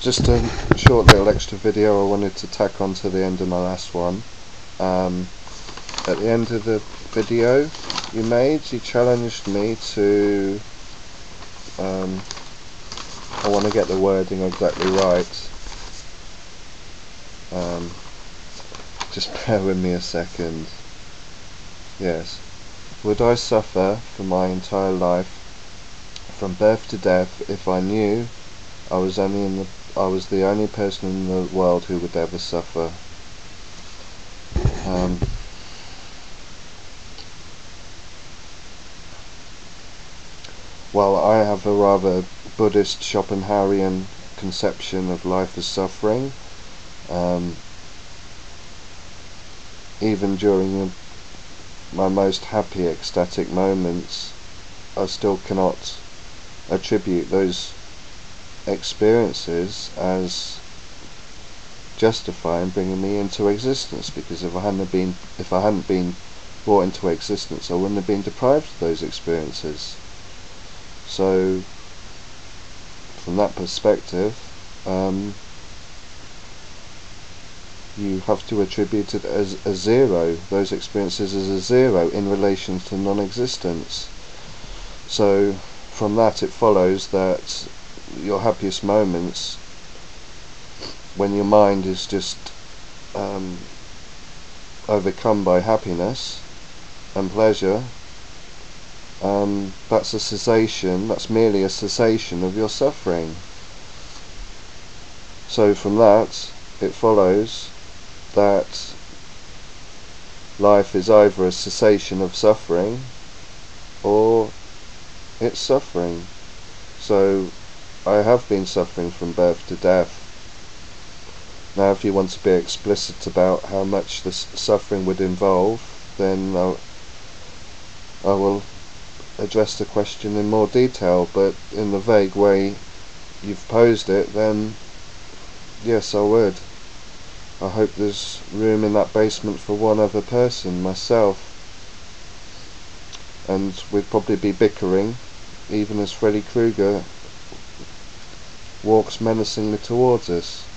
Just a short little extra video I wanted to tack on to the end of my last one. At the end of the video you made, you challenged me to, I want to get the wording exactly right, just bear with me a second. Yes. Would I suffer for my entire life, from birth to death, if I knew I was the only person in the world who would ever suffer? Well, I have a rather Buddhist Schopenhauerian conception of life as suffering. Even during my most happy, ecstatic moments, I still cannot attribute those experiences as justifying bringing me into existence, because if I hadn't been brought into existence, I wouldn't have been deprived of those experiences. So from that perspective, you have to attribute it as a zero, those experiences as a zero in relation to non-existence. So from that it follows that your happiest moments, when your mind is just overcome by happiness and pleasure, that's a cessation, that's merely a cessation of your suffering. So from that it follows that life is either a cessation of suffering or it's suffering. So I have been suffering from birth to death. Now if you want to be explicit about how much this suffering would involve, then I will address the question in more detail, but in the vague way you've posed it, then yes, I would. I hope there's room in that basement for one other person, myself, and we'd probably be bickering even as Freddy Krueger walks menacingly towards us.